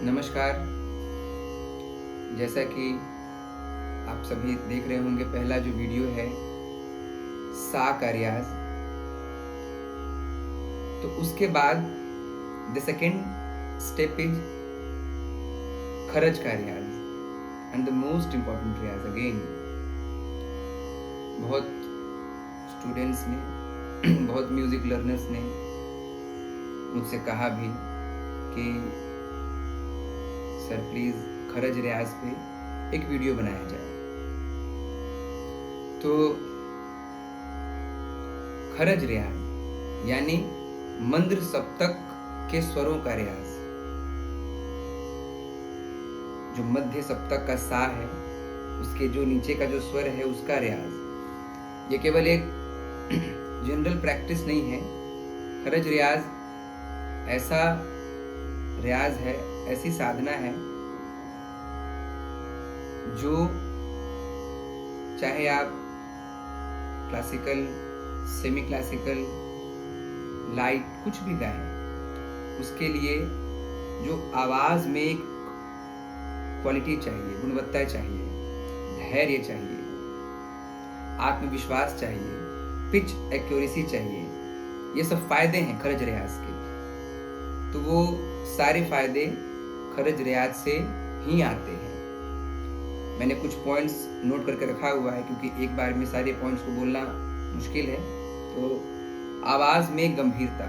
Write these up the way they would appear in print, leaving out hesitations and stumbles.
नमस्कार। जैसा कि आप सभी देख रहे होंगे, पहला जो वीडियो है सा का रियाज, तो उसके बाद द सेकेंड स्टेप इज खरज का रियाज एंड द मोस्ट इम्पॉर्टेंट रियाज अगेन। बहुत स्टूडेंट्स ने बहुत म्यूजिक लर्नर्स ने मुझसे कहा भी कि सर प्लीज खरज रियाज पे एक वीडियो बनाया जाए। तो खरज रियाज यानी मंद्र सप्तक के स्वरों का रियाज, जो मध्य सप्तक का सा है उसके जो नीचे का जो स्वर है उसका रियाज। ये केवल एक जनरल प्रैक्टिस नहीं है। खरज रियाज ऐसा रियाज है, ऐसी साधना है जो चाहे आप क्लासिकल, सेमी क्लासिकल, लाइट कुछ भी गाएं, उसके लिए जो आवाज में एक क्वालिटी चाहिए, गुणवत्ता चाहिए, धैर्य चाहिए, आत्मविश्वास चाहिए, पिच एक्यूरेसी चाहिए, ये सब फायदे हैं खरज रियाज के। तो वो सारे फायदे खरज रियाज से ही आते हैं। मैंने कुछ पॉइंट्स नोट करके रखा हुआ है क्योंकि एक बार में सारे पॉइंट्स को बोलना मुश्किल है। तो आवाज में गंभीरता,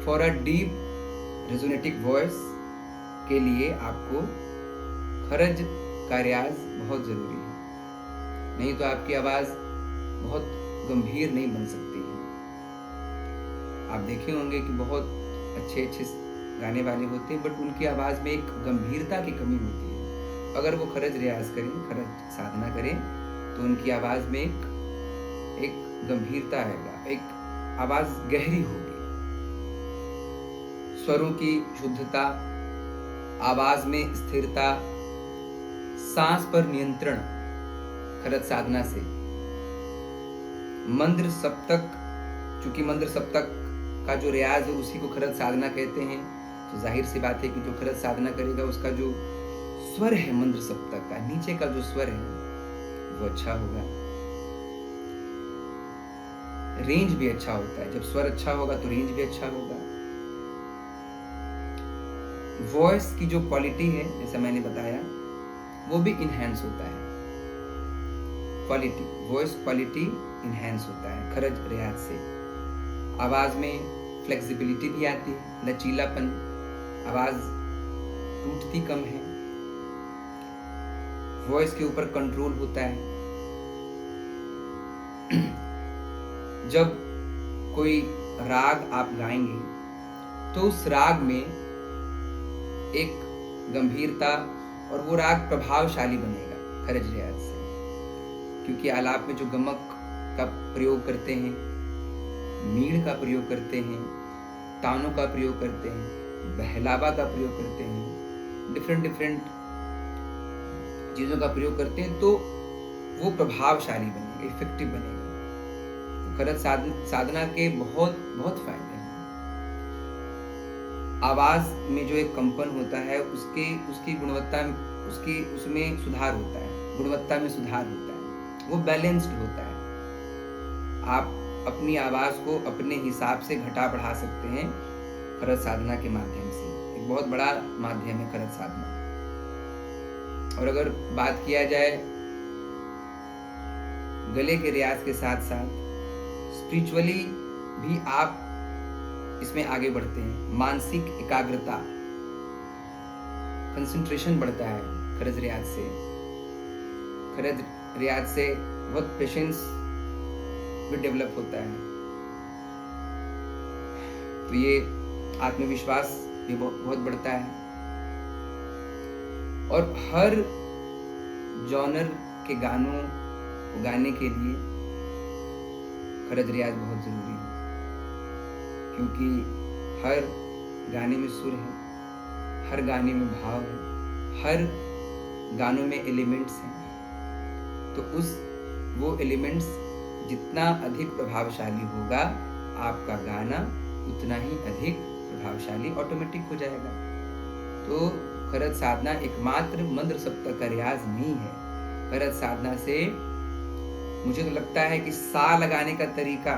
फॉर अ डीप रेजोनेटिक वॉइस के लिए आपको खरज का रियाज बहुत जरूरी है, नहीं तो आपकी आवाज बहुत गंभीर नहीं बन सकती है। आप देखे होंगे कि बहुत अच्छे अच्छे गाने वाले होते हैं बट उनकी आवाज में एक गंभीरता की कमी होती है। अगर वो खरज रियाज करें, खरज साधना करें, तो उनकी आवाज में एक गंभीरता आएगा, एक आवाज गहरी होगी। स्वरों की शुद्धता, आवाज में स्थिरता, सांस पर नियंत्रण खरज साधना से। मंद्र सप्तक, चूंकि मंद्र सप्तक का जो रियाज है उसी को खरज साधना कहते हैं, तो जाहिर सी बात है कि जो खरज साधना करेगा उसका जो स्वर है मंद्र सप्तक का, नीचे का जो स्वर है वो अच्छा होगा, रेंज भी अच्छा होता है। जब स्वर अच्छा होगा तो रेंज भी अच्छा होगा। वॉइस की जो क्वालिटी है, जैसा मैंने बताया, वो भी इनहैंस होता है। क्वालिटी, वॉइस क्वालिटी इनहैंस होता है खरज रियाज से। आवाज में फ्लेक्सिबिलिटी भी आती है, लचीलापन, आवाज टूटती कम है, वॉइस के ऊपर कंट्रोल होता है। जब कोई राग आप गाएंगे तो उस राग में एक गंभीरता और वो राग प्रभावशाली बनेगा खरज रियाज से, क्योंकि आलाप में जो गमक का प्रयोग करते हैं, मीड़ का प्रयोग करते हैं, तानों का प्रयोग करते हैं, बहलावा का प्रयोग करते हैं, डिफरेंट चीजों का प्रयोग करते हैं, तो वो प्रभावशाली बनेगा, इफेक्टिव बनेगा। तो खरज साधना के बहुत फायदे हैं। आवाज में जो एक कंपन होता है उसकी गुणवत्ता, उसमें सुधार होता है, गुणवत्ता में सुधार होता है, वो बैलेंस्ड होता है। आप अपनी आवाज को अपने हिसाब से घटा बढ़ा सकते हैं खरज साधना के माध्यम से। एक बहुत बड़ा माध्यम है खरज साधना। और अगर बात किया जाए गले के रियाज के साथ साथ स्पिरिचुअली भी आप इसमें आगे बढ़ते हैं। मानसिक एकाग्रता, कंसंट्रेशन बढ़ता है खरज रियाज से। खरज रियाज से बहुत पेशेंस भी डेवलप होता है। तो ये आत्मविश्वास भी बहुत बढ़ता है। और हर जॉनर के गानों को गाने के लिए खरज रियाज बहुत जरूरी है, क्योंकि हर गाने में सुर है, हर गाने में भाव है, हर गानों में एलिमेंट्स हैं। तो वो एलिमेंट्स जितना अधिक प्रभावशाली होगा, आपका गाना उतना ही अधिक प्रभावशाली ऑटोमेटिक हो जाएगा। तो खरज साधना एकमात्र मंत्र सप्तक का रियाज नहीं है। खरज साधना से मुझे तो लगता है कि सा लगाने का तरीका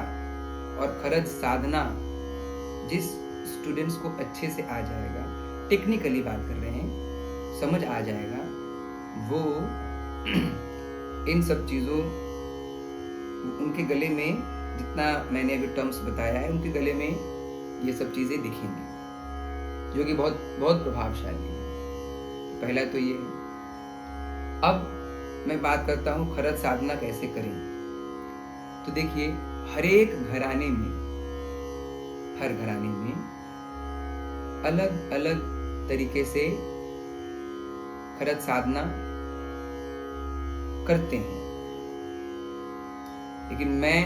और खरज साधना जिस स्टूडेंट्स को अच्छे से आ जाएगा, टेक्निकली बात कर रहे हैं, समझ आ जाएगा, वो इन सब चीज़ों, उनके गले में जितना मैंने अभी टर्म्स बताया है, उनके गले में ये सब चीज़ें दिखेंगी, जो कि बहुत बहुत प्रभावशाली है। पहला तो ये। अब मैं बात करता हूँ खरज साधना कैसे करें। तो देखिए, हर घराने में अलग अलग तरीके से खरज साधना करते हैं। लेकिन मैं,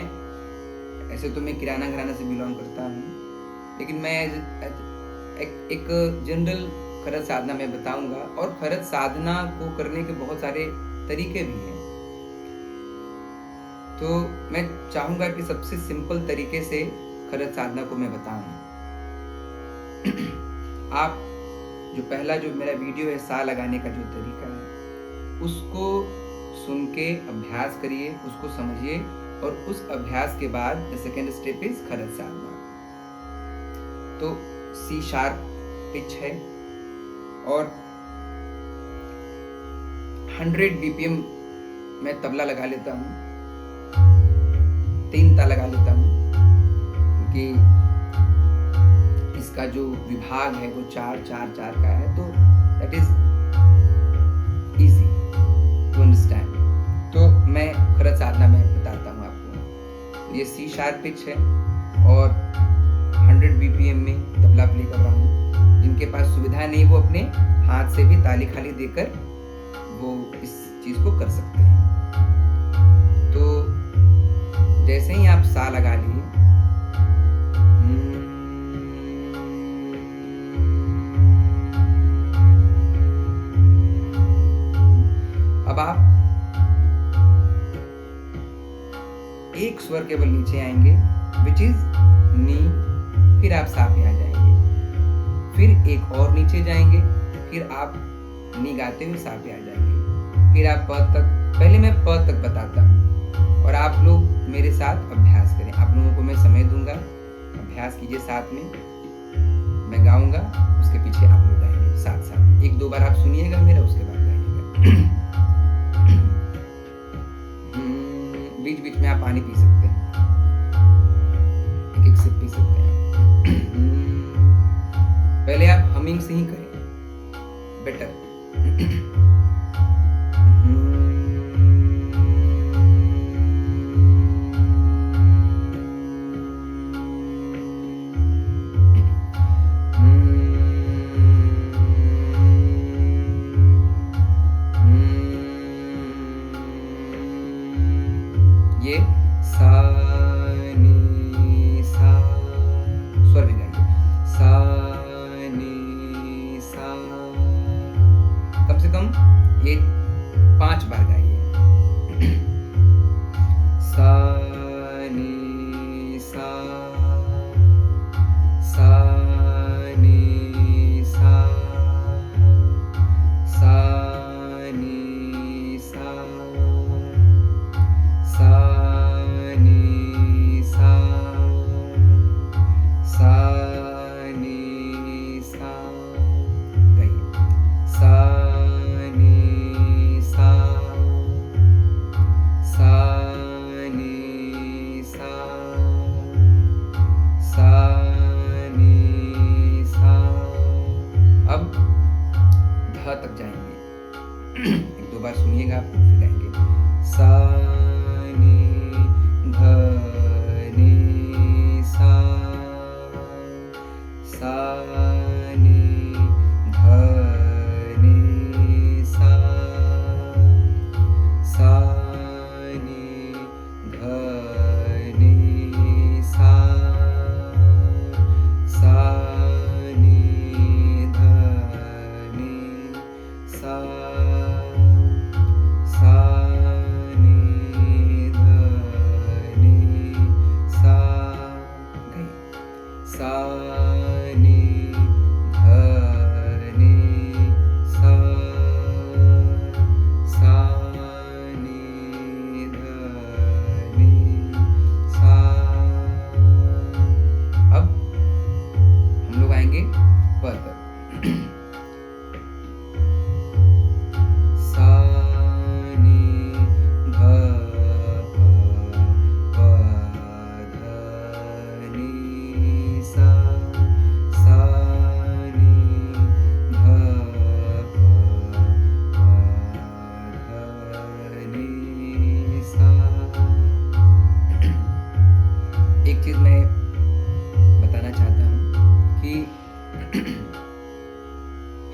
ऐसे तो मैं किराना घराना से बिलोंग करता हूँ, लेकिन मैं एक जनरल खरज साधना मैं बताऊंगा। और खरज साधना को करने के बहुत सारे तरीके भी हैं। तो मैं चाहूंगा कि सबसे सिंपल तरीके से खरज साधना को मैं बताऊं। आप जो पहला जो मेरा वीडियो है सा लगाने का जो तरीका है, उसको सुन के अभ्यास करिए, उसको समझिए, और उस अभ्यास के बाद द सेकेंड स्टेप इज खरज साधना। तो सी शार्प पिच है और 100 BPM मैं तबला लगा लेता हूँ, 3 ता लगा लेता हूँ, क्योंकि इसका जो विभाग है वो 4-4-4 का है, तो that is easy to understand. तो मैं खरज साधना में बताता हूँ आपको। ये सी शार्प पिच है और 100 BPM में तबला प्ले कर रहा हूँ। जिनके पास सुविधा नहीं, वो अपने हाथ से भी ताली खाली देकर वो इस चीज को कर सकते हैं। तो जैसे ही आप सा लगा लिए, अब आप एक स्वर केवल नीचे आएंगे, विच इज नी, फिर आप सा पे आ जाएंगे, फिर एक और नीचे जाएंगे, फिर आप नी गाते हुए सा पे आ जाएंगे, फिर आप प तक। पहले मैं प तक बताता हूँ और आप लोग मेरे साथ अभ्यास करें। आप लोगों को मैं समय दूंगा, अभ्यास कीजिए साथ में, मैं गाऊंगा, उसके पीछे आप लोग गाएंगे साथ साथ। 1-2 बार आप सुनिएगा मेरा, उसके बाद गाइएगा। बीच बीच में आप पानी पी सकते हैं, एक सिप पी सकते हैं। पहले आप हमिंग से ही करें, बेटर। ये सा नी सा, स्वर भी गाइए, सा नी सा, कम से कम ये 5 बार गाइए। सा नी सा, सा नी सा, सा नी सा, सा नी सा, सा नी सा, गाइए, सा नी सा, सा नी सा, सा नी सा। अब ध तक जाएंगे, 1-2 बार सुनिएगा, आप फिर गाएंगे। सा सा नी ध नी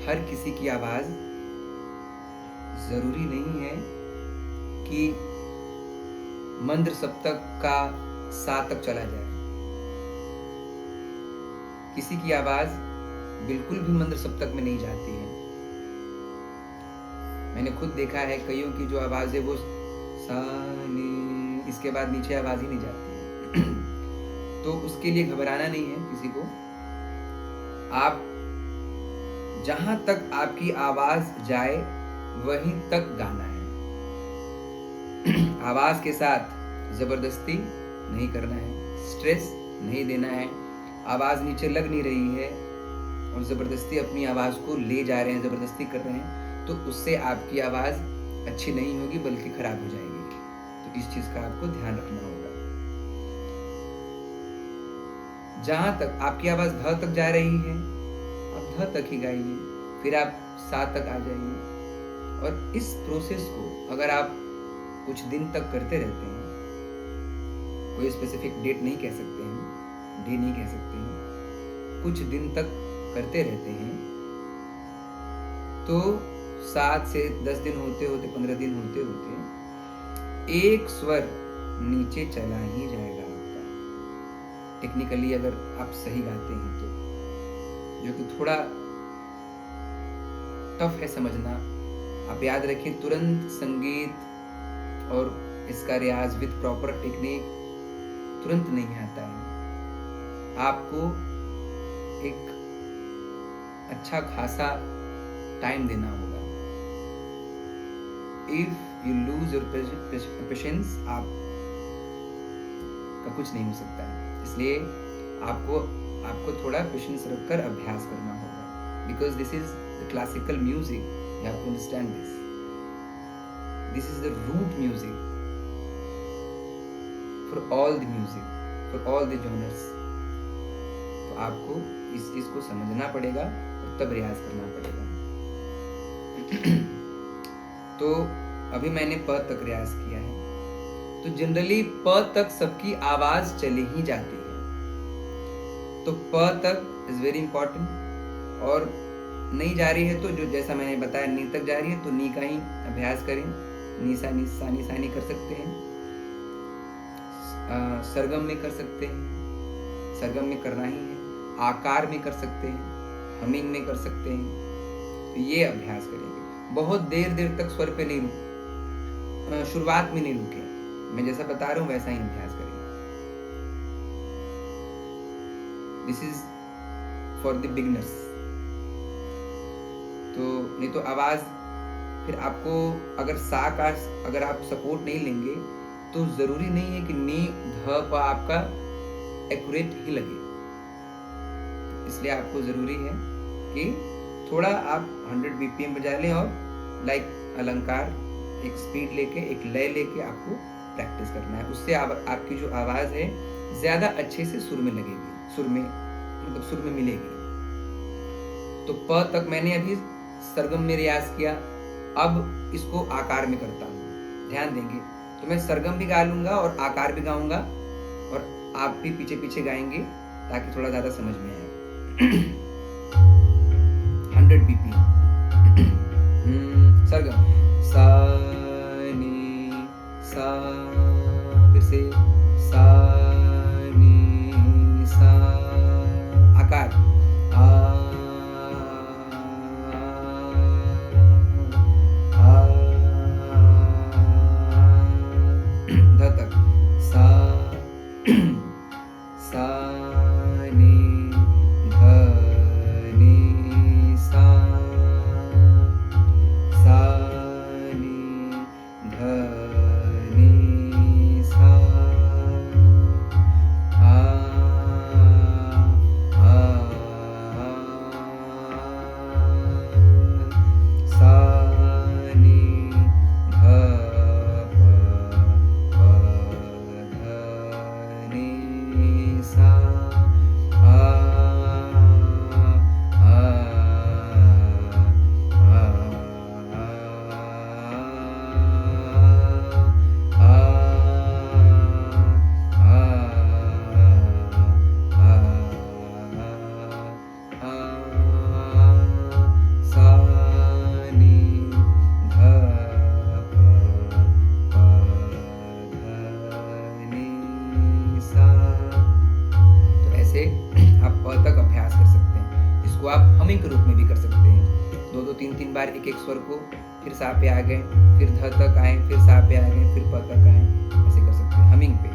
हर किसी की आवाज जरूरी नहीं है कि मंद्र सप्तक का सा तक चला जाए। किसी की आवाज बिल्कुल भी मंद्र सप्तक में नहीं जाती है। मैंने खुद देखा है कईयों की जो आवाज है वो सा नी, इसके बाद नीचे आवाज ही नहीं जाती है। तो उसके लिए घबराना नहीं है किसी को। आप जहां तक आपकी आवाज जाए वहीं तक गाना है। आवाज के साथ जबरदस्ती नहीं करना है, स्ट्रेस नहीं देना है। आवाज नीचे लग नहीं रही है और जबरदस्ती अपनी आवाज को ले जा रहे हैं, जबरदस्ती कर रहे हैं, तो उससे आपकी आवाज अच्छी नहीं होगी बल्कि खराब हो जाएगी। तो इस चीज का आपको ध्यान रखना होगा। जहां तक आपकी आवाज ध तक जा रही है आप ध तक ही गाइए, फिर आप सा तक आ जाइए। और इस प्रोसेस को अगर आप कुछ दिन तक करते रहते हैं, कोई स्पेसिफिक डेट नहीं कह सकते हैं, डे नहीं कह सकते हैं, कुछ दिन तक करते रहते हैं, तो 7 से 10 दिन होते होते, 15 दिन होते होते एक स्वर नीचे चला ही जाएगा आपका। टेक्निकली अगर आप सही गाते हैं तो, जो कि थोड़ा टफ है समझना। आप याद रखिए, तुरंत संगीत और इसका रियाज विद प्रॉपर टेक्निक तुरंत नहीं आता है। आपको एक अच्छा खासा टाइम देना होगा। If you lose your patience, आप का कुछ नहीं हो सकता है। इसलिए आपको थोड़ा पेशेंस रखकर अभ्यास करना होगा। Because this is the classical music, you have to understand this. This is the root music for all the music, for all the genres. तो आपको इस चीज को समझना पड़ेगा और तब रियाज करना पड़ेगा। तो अभी मैंने प तक रियाज किया है, तो जनरली प तक सबकी आवाज चली ही जाती है। तो प तक इज वेरी इंपॉर्टेंट। और नहीं जा रही है तो जो जैसा मैंने बताया नी तक जा रही है तो नी का ही अभ्यास करें। नी सा नी सा नी सा नी कर सकते हैं, सरगम में कर सकते हैं, सरगम में करना ही है, आकार में कर सकते हैं, हमिंग में कर सकते हैं। तो ये अभ्यास करेंगे। बहुत देर देर तक स्वर पे नहीं रुक, शुरुआत में नहीं रुके। मैं जैसा बता रहा हूँ वैसा ही अभ्यास करेंगे। This is for the beginners. तो नहीं तो आवाज फिर आपको अगर सा का अगर आप सपोर्ट नहीं लेंगे तो जरूरी नहीं है कि नी ध प आपका एक्यूरेट ही लगे। इसलिए आपको जरूरी है कि थोड़ा आप 100 BPM बजा लें और लाइक अलंकार एक स्पीड लेके, एक लय लेके आपको प्रैक्टिस करना है। उससे आपकी जो आवाज है ज्यादा अच्छे से सुर में लगेगी, सुर में मतलब सुर में मिलेगी। तो प तक मैंने अभी सरगम में रियाज किया, अब इसको आकार में करता हूँ। ध्यान देंगे तो मैं सरगम भी गा लूंगा और आकार भी गाऊंगा और आप भी पीछे पीछे गाएंगे ताकि थोड़ा ज्यादा समझ में आए। 100 BPM। सरगम सा नी सा, फिर से सा नी सा, आकार ध तक सा सा नी ध नी सा हमिंग के रूप में भी कर सकते हैं। 2-2, 3-3 बार एक स्वर को, फिर सा पे आ गए, फिर ध तक आए, फिर सा पे आ गए, फिर प तक आए, ऐसे कर सकते हैं हमिंग पे।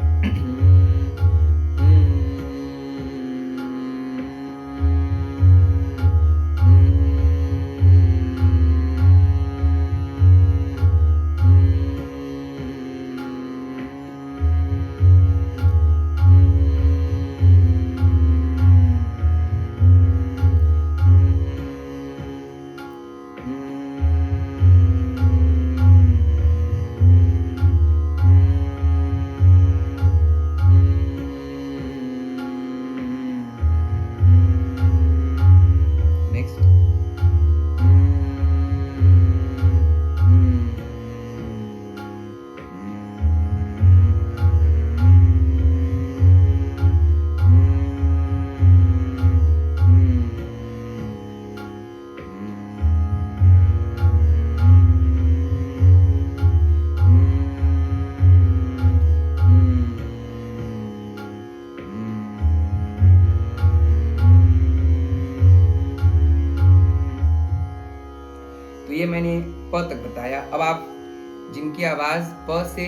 ये मैंने प तक बताया। अब आप जिनकी आवाज़ प से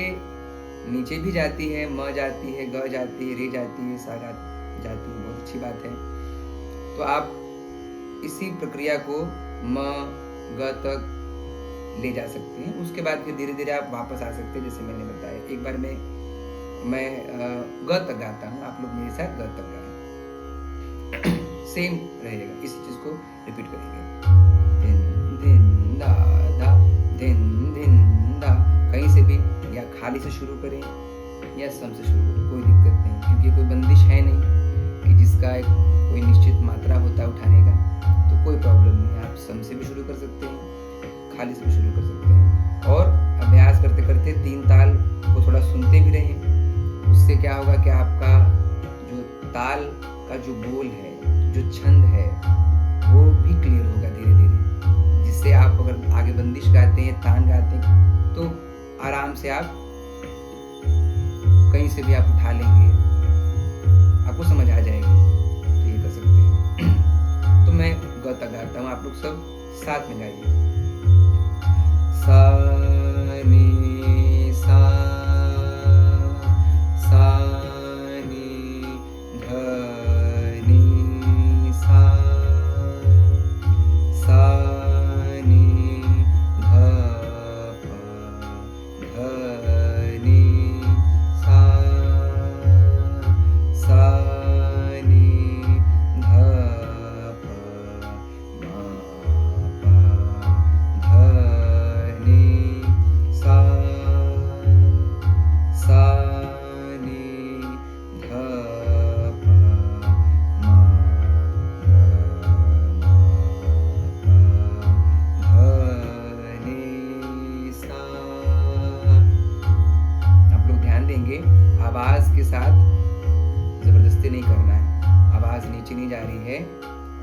नीचे भी जाती है, म जाती है, ग जाती है, रे जाती है, सा जाती है, बहुत अच्छी बात है। तो आप इसी प्रक्रिया को म ग तक ले जा सकते हैं। उसके बाद फिर धीरे धीरे आप वापस आ सकते हैं, जैसे मैंने बताया। एक बार मैं ग तक गाता हूँ, आप लोग मेरे साथ ग तक गाएं। सेम रहेगा, इसी चीज़ को रिपीट करेंगे। धा धा धिन धिन धा। कहीं से भी, या खाली से शुरू करें या सम से शुरू करें, कोई दिक्कत नहीं, क्योंकि कोई बंदिश है नहीं कि जिसका एक कोई निश्चित मात्रा होता है उठाने का, तो कोई प्रॉब्लम नहीं। आप सम से भी शुरू कर सकते हैं, खाली से भी शुरू कर सकते हैं। और अभ्यास करते करते 3 ताल को थोड़ा सुनते भी रहें। उससे क्या होगा कि आपका जो ताल का जो बोल है, जो छंद है, वो भी क्लियर होगा धीरे धीरे, जिससे आप अगर आगे बंदिश गाते हैं, तान गाते हैं, तो आराम से आप कहीं से भी आप उठा लेंगे, आपको समझ आ जाएगी। तो ये कर सकते हैं। तो मैं ग तक गाता हूँ, आप लोग सब साथ में गाइए। सा नी सा, सा नी ध नी सा, सा आवाज के साथ जबरदस्ती नहीं करना है। आवाज नीचे नहीं जा रही है,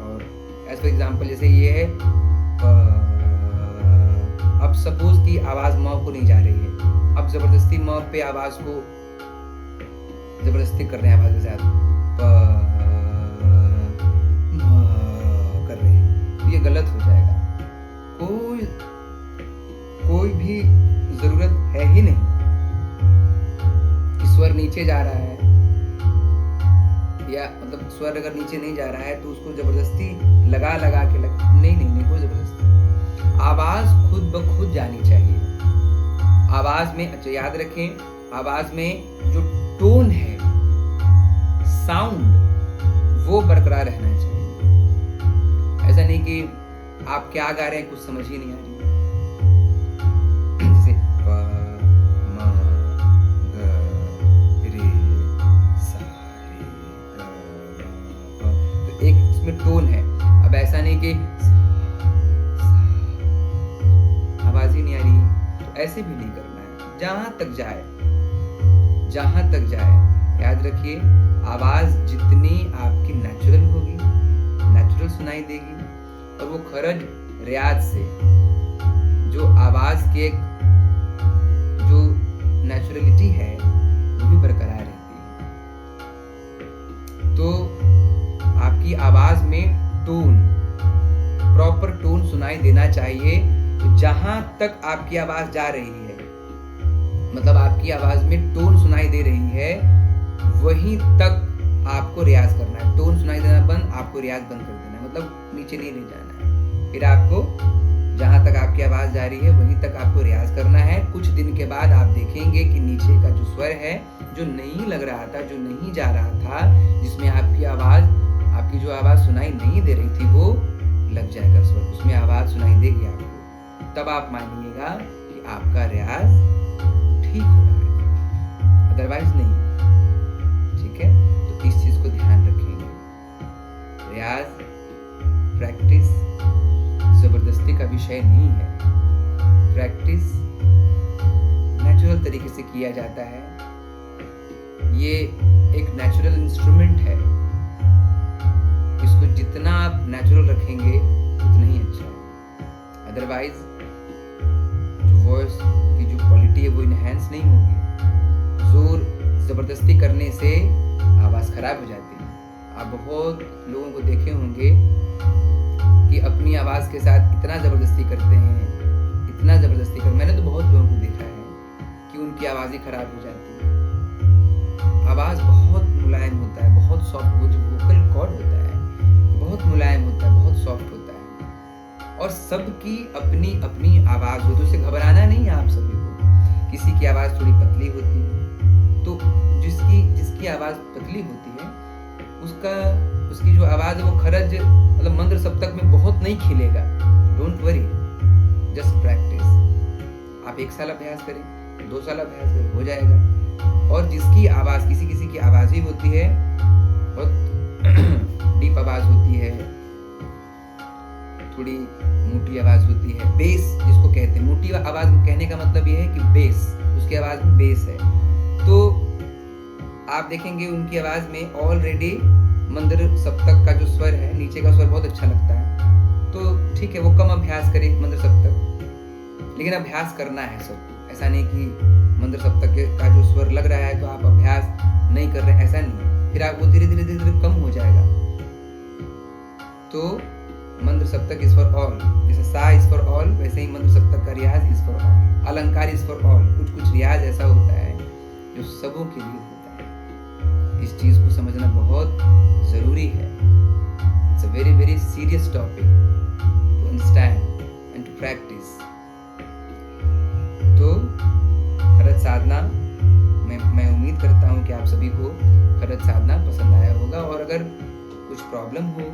और एज फॉर एग्जाम्पल जैसे ये है, अब सपोज कि आवाज म को नहीं जा रही है, अब जबरदस्ती म पे आवाज को जबरदस्ती कर रहे हैं, आवाज के साथ कर रहे हैं, तो ये गलत हो जाएगा। कोई भी जरूरत है ही नहीं। स्वर नीचे जा रहा है, या मतलब स्वर अगर नीचे नहीं जा रहा है तो उसको जबरदस्ती लगा के नहीं, कोई जबरदस्ती। आवाज खुद ब खुद जानी चाहिए। आवाज में, अच्छा याद रखें, आवाज में जो टोन है, साउंड, वो बरकरार रहना चाहिए। ऐसा नहीं कि आप क्या गा रहे हैं कुछ समझ ही नहीं आ रही। जैसे टोन है, अब ऐसा नहीं कि आवाज ही नहीं आ रही, तो ऐसे भी नहीं करना है। जहां तक जाए, याद रखिए, आवाज जितनी आपकी नेचुरल होगी, नेचुरल सुनाई देगी, और वो खरज रियाज से जो आवाज के जो नेचुरलिटी है वो भी बरकरार रहती है। तो आपकी आवाज में टोन, प्रॉपर टोन सुनाई देना चाहिए। तो जहां तक आपकी आवाज जा रही है, मतलब आपकी आवाज में टोन सुनाई दे रही है, वहीं तक आपको रियाज करना है। टोन सुनाई देना बंद, आपको रियाज बंद कर देना है, मतलब नीचे नहीं ले जाना है। फिर आपको जहां तक आपकी आवाज जा रही है वहीं तक आपको रियाज करना है। कुछ दिन के बाद आप देखेंगे कि नीचे का जो स्वर है, जो नहीं लग रहा था, जो नहीं जा रहा था, जिसमें आपकी जो आवाज सुनाई नहीं दे रही थी, वो लग जाएगा स्वर, उसमें आवाज सुनाई देगी आपको। तब आप मानिएगा कि आपका रियाज ठीक हो रहा है, अदरवाइज नहीं। ठीक है, तो इस चीज को ध्यान रखेंगे। रियाज, प्रैक्टिस जबरदस्ती का विषय नहीं है। प्रैक्टिस नेचुरल तरीके से किया जाता है। ये एक नेचुरल इंस्ट्रूमेंट है, इसको जितना आप नेचुरल रखेंगे उतना ही अच्छा है। अदरवाइज जो वॉइस की जो क्वालिटी है वो इनहेंस नहीं होगी। जोर जबरदस्ती करने से आवाज खराब हो जाती है। आप बहुत लोगों को देखे होंगे कि अपनी आवाज के साथ इतना जबरदस्ती करते हैं, इतना जबरदस्ती कर, मैंने तो बहुत लोगों को देखा है कि उनकी आवाज ही खराब हो जाती है। आवाज बहुत मुलायम होता है, बहुत सॉफ्ट, वो जो वोकल कॉर्ड होता है बहुत मुलायम होता है, बहुत सॉफ्ट होता है। और सबकी अपनी अपनी आवाज होती है, उसे घबराना नहीं है आप सभी को। किसी की आवाज थोड़ी पतली होती है, तो जिसकी आवाज पतली होती है उसकी जो आवाज है वो खरज, मतलब मंद्र सप्तक में बहुत नहीं खिलेगा। Don't worry, just practise. आप 1 साल अभ्यास करें, 2 साल अभ्यास करें, हो जाएगा। और जिसकी आवाज, किसी की आवाज ही होती है बहुत डीप आवाज होती है, थोड़ी मोटी आवाज होती है, बेस जिसको कहते हैं। मोटी आवाज कहने का मतलब ये है कि बेस, उसकी आवाज में बेस है। तो आप देखेंगे उनकी आवाज में ऑलरेडी मंद्र सप्तक का जो स्वर है, नीचे का स्वर बहुत अच्छा लगता है। तो ठीक है, वो कम अभ्यास करे मंद्र सप्तक, लेकिन अभ्यास करना है सबको। ऐसा नहीं कि मंद्र सप्तक का जो स्वर लग रहा है तो आप अभ्यास नहीं कर रहे, ऐसा नहीं है। फिर आप वो धीरे धीरे कम हो जाएगा। तो मंद्र सप्तक इज फॉर ऑल, जैसे सा इज फॉर ऑल, वैसे ही मंद्र सप्तक का रियाज इज फॉर ऑल, अलंकार इज फॉर ऑल। कुछ रियाज ऐसा होता है जो सबों के लिए होता है। इस चीज को समझना बहुत जरूरी है। It's a very very serious topic to understand and to practice. तो खरज साधना, मैं उम्मीद करता हूँ कि आप सभी को खरज साधना पसंद आया होगा। और अगर कुछ प्रॉब्लम हो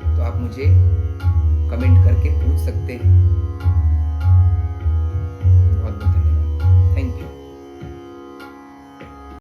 तो आप मुझे कमेंट करके पूछ सकते हैं।